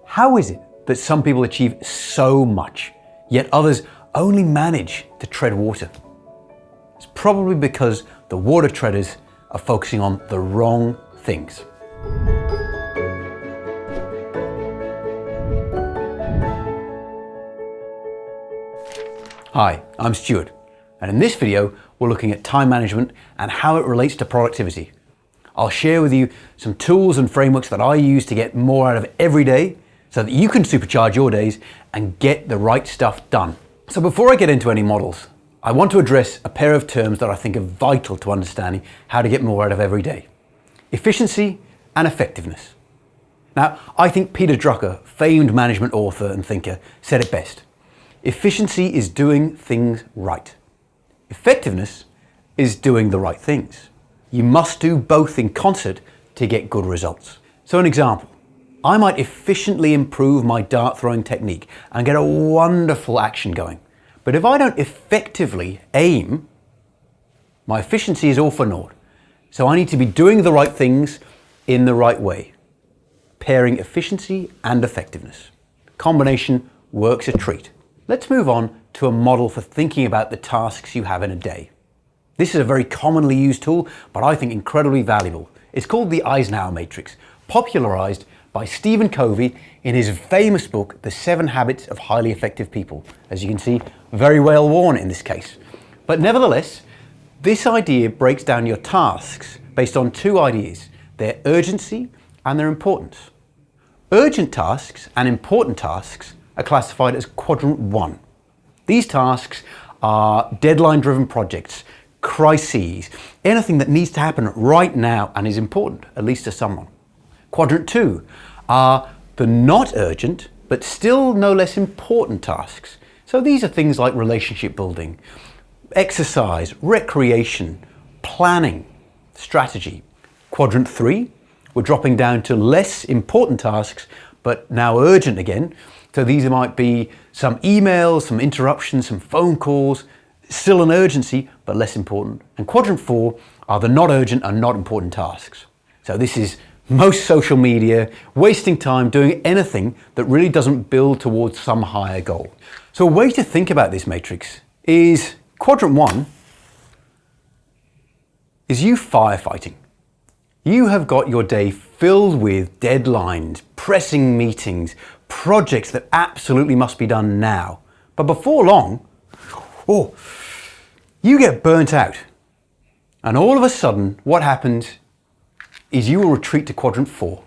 How is it that some people achieve so much, yet others only manage to tread water? It's probably because the water treaders are focusing on the wrong things. Hi, I'm Stuart, and in this video we're looking at time management and how it relates to productivity. I'll share with you some tools and frameworks that I use to get more out of every day so that you can supercharge your days and get the right stuff done. So before I get into any models, I want to address a pair of terms that I think are vital to understanding how to get more out of every day: efficiency and effectiveness. Now, I think Peter Drucker, famed management author and thinker, said it best. Efficiency is doing things right. Effectiveness is doing the right things. You must do both in concert to get good results. So an example, I might efficiently improve my dart throwing technique and get a wonderful action going. But if I don't effectively aim, my efficiency is all for naught. So I need to be doing the right things in the right way. Pairing efficiency and effectiveness. Combination works a treat. Let's move on to a model for thinking about the tasks you have in a day. This is a very commonly used tool, but I think incredibly valuable. It's called the Eisenhower Matrix, popularized by Stephen Covey in his famous book, The 7 Habits of Highly Effective People. As you can see, very well worn in this case. But nevertheless, this idea breaks down your tasks based on two ideas: their urgency and their importance. Urgent tasks and important tasks are classified as quadrant 1. These tasks are deadline-driven projects, crises, anything that needs to happen right now and is important, at least to someone. Quadrant 2 are the not urgent, but still no less important tasks. So these are things like relationship building, exercise, recreation, planning, strategy. Quadrant 3, we're dropping down to less important tasks, but now urgent again. So these might be some emails, some interruptions, some phone calls, still an urgency, but less important. And quadrant 4 are the not urgent and not important tasks. So this is most social media, wasting time doing anything that really doesn't build towards some higher goal. So a way to think about this matrix is quadrant 1 is you firefighting. You have got your day filled with deadlines, pressing meetings, projects that absolutely must be done now. But before long, you get burnt out. And all of a sudden, what happens is you will retreat to quadrant 4,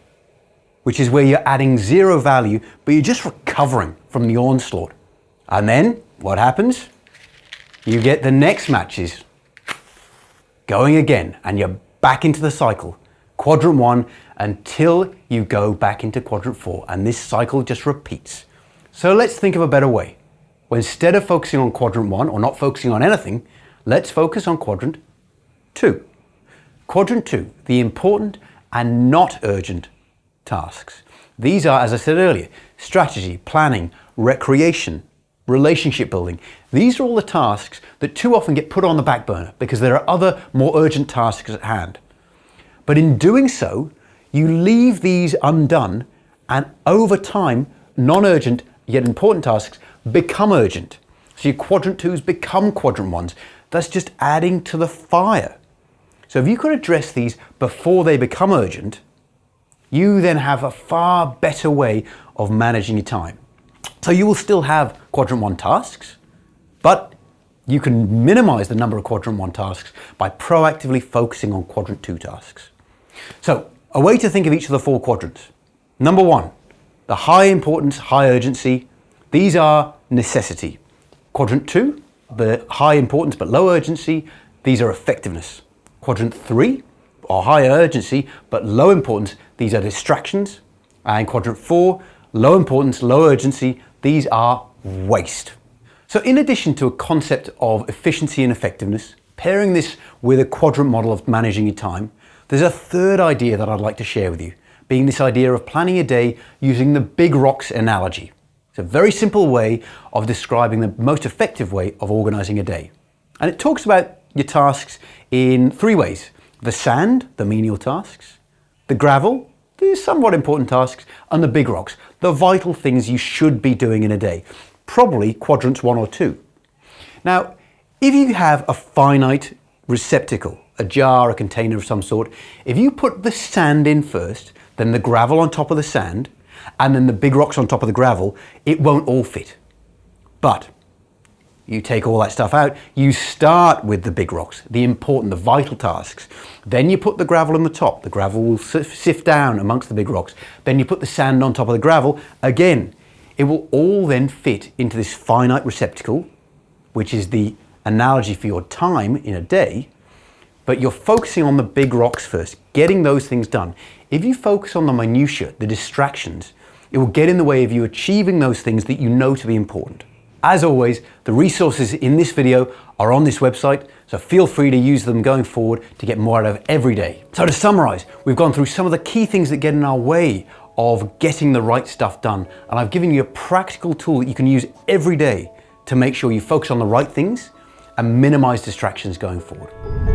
which is where you're adding zero value, but you're just recovering from the onslaught. And then what happens? You get the next matches going again, and you're back into the cycle. Quadrant 1 until you go back into quadrant 4, and this cycle just repeats. So let's think of a better way. Well, instead of focusing on quadrant 1 or not focusing on anything, let's focus on quadrant 2. Quadrant 2, the important and not urgent tasks. These are, as I said earlier, strategy, planning, recreation, relationship building. These are all the tasks that too often get put on the back burner because there are other more urgent tasks at hand. But in doing so, you leave these undone, and over time, non-urgent yet important tasks become urgent. So your quadrant 2s become quadrant 1s. That's just adding to the fire. So if you could address these before they become urgent, you then have a far better way of managing your time. So you will still have quadrant 1 tasks, but you can minimize the number of quadrant 1 tasks by proactively focusing on quadrant 2 tasks. So a way to think of each of the 4 quadrants. Number 1, the high importance, high urgency. These are necessity. Quadrant 2, the high importance but low urgency. These are effectiveness. Quadrant 3, or high urgency but low importance. These are distractions. And quadrant 4, low importance, low urgency. These are waste. So in addition to a concept of efficiency and effectiveness, pairing this with a quadrant model of managing your time, there's a third idea that I'd like to share with you, being this idea of planning a day using the big rocks analogy. It's a very simple way of describing the most effective way of organizing a day. And it talks about your tasks in 3 ways: the sand, the menial tasks; the gravel, the somewhat important tasks, and the big rocks, the vital things you should be doing in a day, probably quadrants 1 or 2. Now, if you have a finite receptacle, a jar, a container of some sort, if you put the sand in first, then the gravel on top of the sand, and then the big rocks on top of the gravel, it won't all fit. But you take all that stuff out, you start with the big rocks, the important, the vital tasks. Then you put the gravel on the top. The gravel will sift down amongst the big rocks. Then you put the sand on top of the gravel. Again, it will all then fit into this finite receptacle, which is the analogy for your time in a day. But you're focusing on the big rocks first, getting those things done. If you focus on the minutiae, the distractions, it will get in the way of you achieving those things that you know to be important. As always, the resources in this video are on this website, so feel free to use them going forward to get more out of every day. So to summarize, we've gone through some of the key things that get in our way of getting the right stuff done, and I've given you a practical tool that you can use every day to make sure you focus on the right things and minimize distractions going forward.